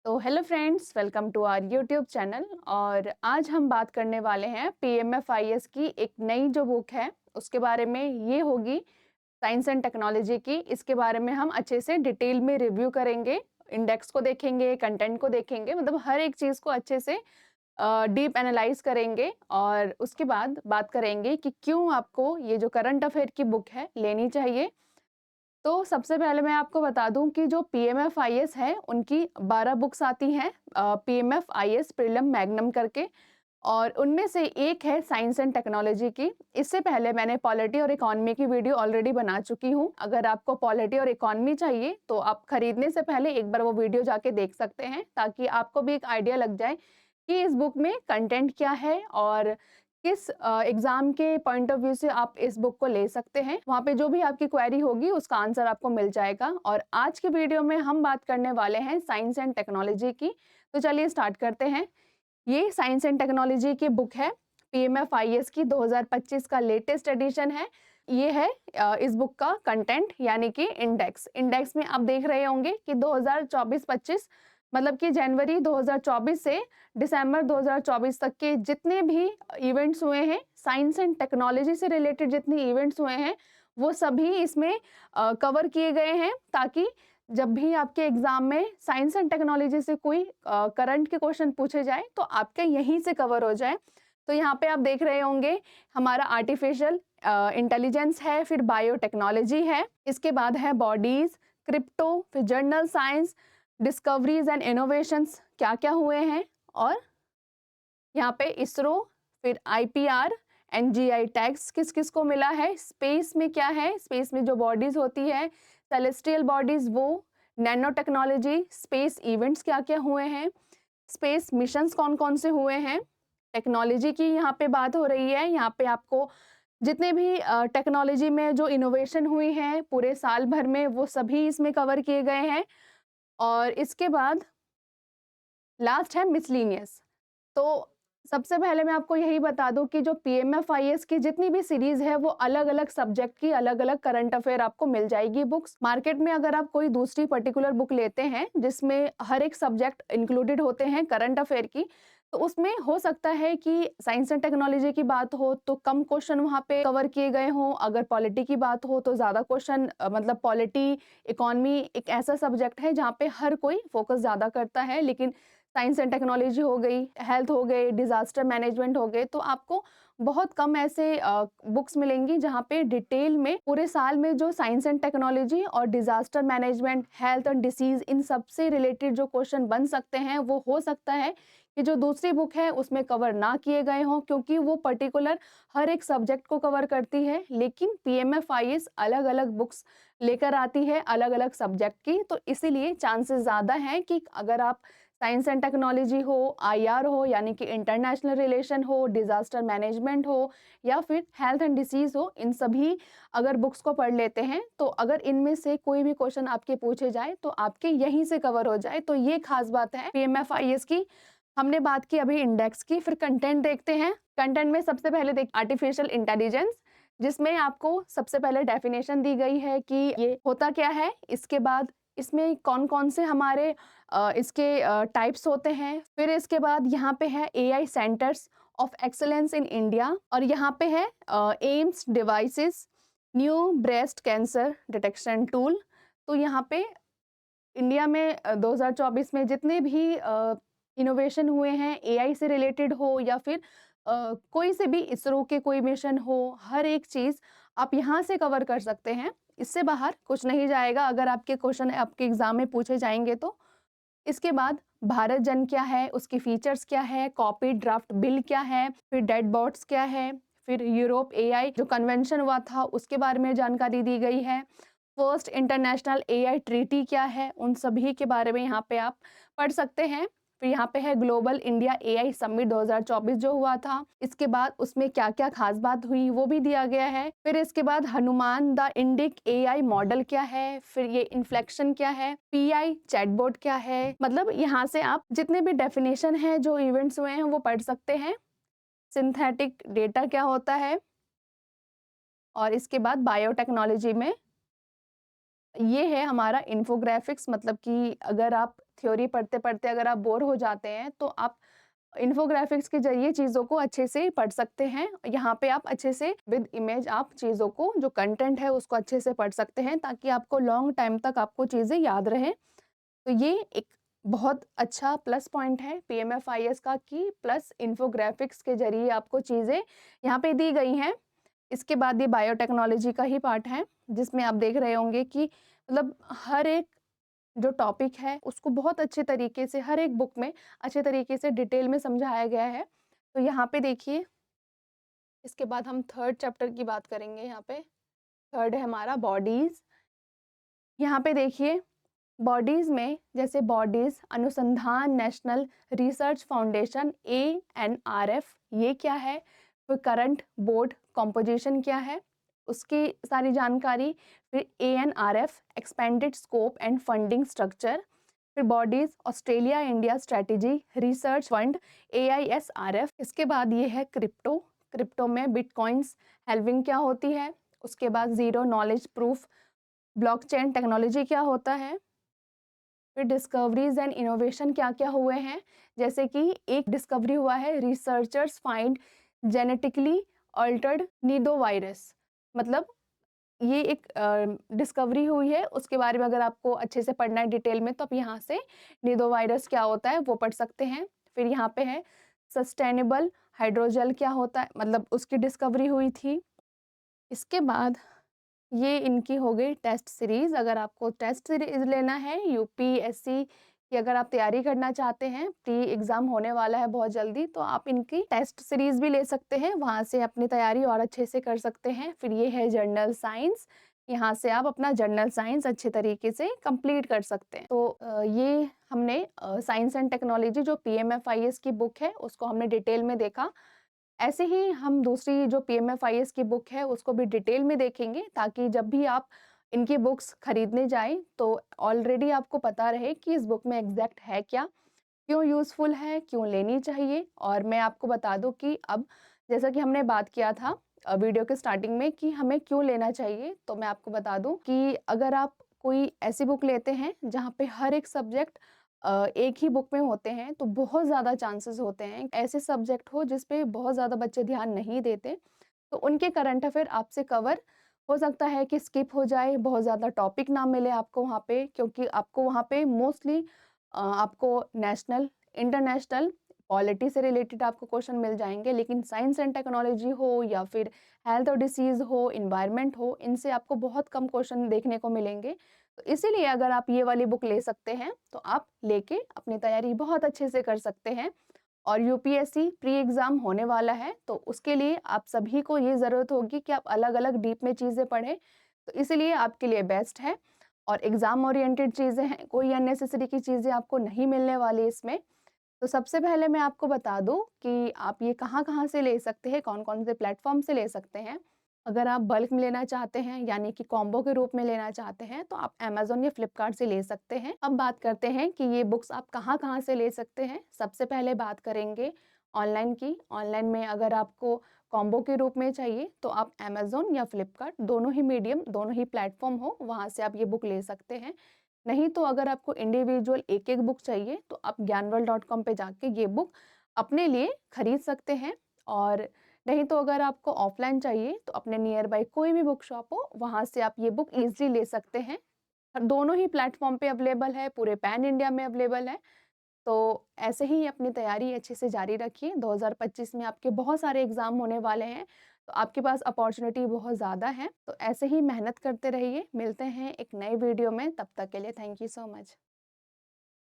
तो hello friends, welcome to our YouTube channel. और आज हम बात करने वाले हैं पीएमएफआईएस की एक नई जो बुक है उसके बारे में। ये होगी साइंस एंड टेक्नोलॉजी की। इसके बारे में हम अच्छे से डिटेल में रिव्यू करेंगे, इंडेक्स को देखेंगे, कंटेंट को देखेंगे, मतलब हर एक चीज़ को अच्छे से डीप एनालाइज करेंगे। और उसके बाद बात करेंगे कि क्यों आपको ये जो करंट अफेयर की बुक है लेनी चाहिए। तो सबसे पहले मैं आपको बता दूं कि जो पीएमएफआईएस है उनकी 12 बुक्स आती हैं, पीएमएफआईएस प्रीलिम मैग्नम करके। और उनमें से एक है साइंस एंड टेक्नोलॉजी की। इससे पहले मैंने पॉलिटी और इकोनॉमी की वीडियो ऑलरेडी बना चुकी हूं। अगर आपको पॉलिटी और इकोनॉमी चाहिए तो आप खरीदने से पहले एक बार वो वीडियो जाके देख सकते हैं, ताकि आपको भी एक आइडिया लग जाए कि इस बुक में कंटेंट क्या है और किस एग्जाम के पॉइंट ऑफ व्यू से आप इस बुक को ले सकते हैं। वहाँ पे जो भी आपकी क्वेरी होगी उसका आंसर आपको मिल जाएगा। और आज के वीडियो में हम बात करने वाले हैं साइंस एंड टेक्नोलॉजी की। तो चलिए स्टार्ट करते हैं। ये साइंस एंड टेक्नोलॉजी की बुक है, पीएमएफआईएस की 2025 का लेटेस्ट एडिशन है। ये है इस बुक का कंटेंट यानी कि इंडेक्स में आप देख रहे होंगे कि 2024-25 मतलब कि जनवरी 2024 से दिसंबर 2024 तक के जितने भी इवेंट्स हुए हैं, साइंस एंड टेक्नोलॉजी से रिलेटेड जितने इवेंट्स हुए हैं वो सभी इसमें कवर किए गए हैं, ताकि जब भी आपके एग्जाम में साइंस एंड टेक्नोलॉजी से कोई करंट के क्वेश्चन पूछे जाए तो आपके यहीं से कवर हो जाए। तो यहाँ पे आप देख रहे होंगे हमारा आर्टिफिशियल इंटेलिजेंस है, फिर बायोटेक्नोलॉजी है, इसके बाद है बॉडीज, क्रिप्टो, फिर journal science, discoveries and innovations क्या क्या हुए हैं। और यहाँ पे इसरो, फिर आईपीआर, एनजीआई टैग्स किस किस को मिला है, स्पेस में क्या है, स्पेस में जो बॉडीज होती है सेलेस्टियल बॉडीज वो, नैनो टेक्नोलॉजी, स्पेस इवेंट्स क्या क्या हुए हैं, स्पेस मिशंस कौन कौन से हुए हैं, टेक्नोलॉजी की यहाँ पे बात हो रही है। यहाँ पे आपको जितने भी टेक्नोलॉजी में जो इनोवेशन हुई है पूरे साल भर में वो सभी इसमें कवर किए गए हैं। और इसके बाद लास्ट है मिसलीनियस। तो सबसे पहले मैं आपको यही बता दूं कि जो पीएमएफआईएस की जितनी भी सीरीज है वो अलग अलग सब्जेक्ट की अलग अलग करंट अफेयर आपको मिल जाएगी बुक्स। मार्केट में अगर आप कोई दूसरी पर्टिकुलर बुक लेते हैं जिसमें हर एक सब्जेक्ट इंक्लूडेड होते हैं करंट अफेयर की, तो उसमें हो सकता है कि साइंस एंड टेक्नोलॉजी की बात हो तो कम क्वेश्चन वहाँ पे कवर किए गए हों, अगर पॉलिटी की बात हो तो ज़्यादा क्वेश्चन, मतलब पॉलिटी इकोनॉमी एक ऐसा सब्जेक्ट है जहाँ पे हर कोई फोकस ज़्यादा करता है। लेकिन साइंस एंड टेक्नोलॉजी हो गई, हेल्थ हो गए, डिजास्टर मैनेजमेंट हो गए, तो आपको बहुत कम ऐसे बुक्स मिलेंगी जहाँ पे डिटेल में पूरे साल में जो साइंस एंड टेक्नोलॉजी और disaster management, health and disease इन सब से रिलेटेड जो क्वेश्चन बन सकते हैं वो हो सकता है कि जो दूसरी बुक है उसमें कवर ना किए गए हों, क्योंकि वो पर्टिकुलर हर एक सब्जेक्ट को कवर करती है। लेकिन पीएमएफआईएस अलग अलग बुक्स लेकर आती है अलग अलग सब्जेक्ट की, तो इसीलिए चांसेस ज़्यादा हैं कि अगर आप साइंस एंड टेक्नोलॉजी हो, आईआर हो यानी कि इंटरनेशनल रिलेशन हो, डिजास्टर मैनेजमेंट हो, या फिर हेल्थ एंड डिसीज हो, इन सभी अगर बुक्स को पढ़ लेते हैं तो अगर इनमें से कोई भी क्वेश्चन आपके पूछे जाए तो आपके यहीं से कवर हो जाए। तो ये खास बात है पीएमएफआईएस की। हमने बात की अभी इंडेक्स की, फिर कंटेंट देखते हैं। कंटेंट में सबसे पहले देख आर्टिफिशियल इंटेलिजेंस, जिसमें आपको सबसे पहले डेफिनेशन दी गई है कि ये होता क्या है। इसके बाद इसमें कौन कौन से हमारे इसके टाइप्स होते हैं। फिर इसके बाद यहाँ पे है AI centres of excellence in India, और यहाँ पे है AIIMS devices, new breast cancer detection tool. तो यहाँ पे इंडिया में 2024 में जितने भी इनोवेशन हुए हैं एआई से रिलेटेड हो या फिर कोई से भी इसरो के कोई मिशन हो, हर एक चीज़ आप यहाँ से कवर कर सकते हैं। इससे बाहर कुछ नहीं जाएगा अगर आपके क्वेश्चन आपके एग्जाम में पूछे जाएंगे तो। इसके बाद भारत जन क्या है, उसकी फीचर्स क्या है, कॉपी ड्राफ्ट बिल क्या है, फिर डेड बॉट्स क्या है, फिर यूरोप एआई जो कन्वेंशन हुआ था उसके बारे में जानकारी दी गई है, फर्स्ट इंटरनेशनल एआई ट्रीटी क्या है, उन सभी के बारे में यहाँ पे आप पढ़ सकते हैं। फिर यहाँ पे है ग्लोबल इंडिया एआई समिट 2024 जो हुआ था, इसके बाद उसमें क्या क्या खास बात हुई वो भी दिया गया है। फिर इसके बाद Hanuman the Indic AI model क्या है, फिर ये इन्फ्लेक्शन क्या है, पीआई चैटबॉट क्या है। मतलब यहाँ से आप जितने भी डेफिनेशन है जो इवेंट्स हुए हैं वो पढ़ सकते हैं। सिंथेटिक डेटा क्या होता है, और इसके बाद बायोटेक्नोलॉजी में ये है हमारा इन्फोग्राफिक्स, मतलब कि अगर आप थ्योरी पढ़ते-पढ़ते अगर आप बोर हो जाते हैं, तो आप इन्फोग्राफिक्स के ज़रिए चीज़ों को अच्छे से पढ़ सकते हैं। यहाँ पे आप अच्छे से विद इमेज आप चीज़ों को जो कंटेंट है उसको अच्छे से पढ़ सकते हैं, ताकि आपको लॉन्ग टाइम तक आपको चीज़ें याद रहें। तो ये एक बहुत अच्छा प्लस पॉइंट है पीएमएफआईएस का कि प्लस इन्फोग्राफिक्स के ज़रिए आपको चीज़ें यहाँ पे दी गई हैं। इसके बाद ये बायोटेक्नोलॉजी का ही पार्ट है, जिसमें आप देख रहे होंगे कि मतलब हर एक जो टॉपिक है उसको बहुत अच्छे तरीके से हर एक बुक में अच्छे तरीके से डिटेल में समझाया गया है। तो यहाँ पे देखिए, इसके बाद हम थर्ड चैप्टर की बात करेंगे। यहाँ पे थर्ड है हमारा बॉडीज़। यहाँ पे देखिए, बॉडीज़ में जैसे बॉडीज़ अनुसंधान नेशनल रिसर्च फाउंडेशन ANRF, ये क्या है? फिर करंट बोर्ड कंपोजिशन क्या है? उसकी सारी जानकारी। फिर ANRF expanded scope and funding structure. फिर bodies Australia India strategy research fund AISRF। इसके बाद ये है क्रिप्टो। क्रिप्टो में बिटकॉइंस हैल्विंग क्या होती है? उसके बाद zero knowledge proof blockchain technology क्या होता है? फिर डिस्कवरीज एंड इनोवेशन क्या-क्या हुए हैं? जैसे कि एक डिस्कवरी हुआ है, रिसर्चर्स फाइंड जेनेटिकली अल्टर्ड निडोवायरस। मतलब ये एक डिस्कवरी हुई है, उसके बारे में अगर आपको अच्छे से पढ़ना है डिटेल में, तो आप यहाँ से निडोवायरस क्या होता है वो पढ़ सकते हैं। फिर यहाँ पे है सस्टेनेबल हाइड्रोजेल क्या होता है, मतलब उसकी डिस्कवरी हुई थी। इसके बाद ये इनकी हो गई टेस्ट सीरीज़। अगर आपको टेस्ट सीरीज़ लेना है यूपीएससी की, अगर आप तैयारी करना चाहते हैं, प्री एग्ज़ाम होने वाला है बहुत जल्दी, तो आप इनकी टेस्ट सीरीज़ भी ले सकते हैं, वहाँ से अपनी तैयारी और अच्छे से कर सकते हैं। फिर ये है जनरल साइंस, यहाँ से आप अपना जनरल साइंस अच्छे तरीके से कंप्लीट कर सकते हैं। तो ये हमने साइंस एंड टेक्नोलॉजी जो पीएमएफआईएस की बुक है उसको हमने डिटेल में देखा। ऐसे ही हम दूसरी जो पीएमएफआईएस की बुक है उसको भी डिटेल में देखेंगे, ताकि जब भी आप इनकी बुक्स खरीदने जाएँ तो ऑलरेडी आपको पता रहे कि इस बुक में एग्ज़ैक्ट है क्या, क्यों यूज़फुल है, क्यों लेनी चाहिए। और मैं आपको बता दूँ कि अब जैसा कि हमने बात किया था वीडियो के स्टार्टिंग में कि हमें क्यों लेना चाहिए, तो मैं आपको बता दूँ कि अगर आप कोई ऐसी बुक लेते हैं जहाँ पे हर एक सब्जेक्ट एक ही बुक में होते हैं, तो बहुत ज़्यादा चांसेस होते हैं ऐसे सब्जेक्ट हो जिस पे बहुत ज़्यादा बच्चे ध्यान नहीं देते, तो उनके करंट अफेयर आपसे कवर हो सकता है कि स्किप हो जाए, बहुत ज़्यादा टॉपिक ना मिले आपको वहाँ पे, क्योंकि आपको वहाँ पे मोस्टली आपको नेशनल, इंटरनेशनल, पॉलिटी से रिलेटेड आपको क्वेश्चन मिल जाएँगे। लेकिन साइंस एंड टेक्नोलॉजी हो या फिर हेल्थ और डिसीज़ हो, एनवायरनमेंट हो, इनसे आपको बहुत कम क्वेश्चन देखने को मिलेंगे। तो इसीलिए अगर आप ये वाली बुक ले सकते हैं, तो आप लेके अपनी तैयारी बहुत अच्छे से कर सकते हैं। और यूपीएससी प्री एग्ज़ाम होने वाला है, तो उसके लिए आप सभी को ये ज़रूरत होगी कि आप अलग-अलग डीप में चीज़ें पढ़ें, तो इसीलिए आपके लिए बेस्ट है। और एग्ज़ाम ओरिएंटेड चीज़ें हैं, कोई अननेसेसरी की चीज़ें आपको नहीं मिलने वाली इसमें। तो सबसे पहले मैं आपको बता दूँ कि आप ये कहाँ-कहाँ से ले सकते हैं, कौन-कौन से प्लेटफ़ॉर्म से ले सकते हैं। अगर आप बल्क में लेना चाहते हैं, यानी कि कॉम्बो के रूप में लेना चाहते हैं, तो आप अमेज़न या फ्लिपकार्ट से ले सकते हैं। अब बात करते हैं कि ये बुक्स आप कहाँ-कहाँ से ले सकते हैं। सबसे पहले बात करेंगे ऑनलाइन की। ऑनलाइन में अगर आपको कॉम्बो के रूप में चाहिए, तो आप अमेज़न या फ्लिपकार्ट, दोनों ही मीडियम, दोनों ही प्लेटफ़ॉर्म हो, वहाँ से आप ये बुक ले सकते हैं। नहीं तो अगर आपको इंडिविजुअल एक-एक बुक चाहिए, तो आप ज्ञानवर्ल्ड.com पे जाके ये बुक अपने लिए खरीद सकते हैं। और नहीं तो अगर आपको ऑफ़लाइन चाहिए, तो अपने नियर बाय कोई भी बुक शॉप हो, वहाँ से आप ये बुक ईज़िली ले सकते हैं। दोनों ही प्लेटफ़ॉर्म पे अवेलेबल है, पूरे पैन इंडिया में अवेलेबल है। तो ऐसे ही अपनी तैयारी अच्छे से जारी रखिए। 2025 में आपके बहुत सारे एग्ज़ाम होने वाले हैं, तो आपके पास अपॉर्च्युनिटी बहुत ज़्यादा है। तो ऐसे ही मेहनत करते रहिए। मिलते हैं एक नए वीडियो में, तब तक के लिए थैंक यू सो मच।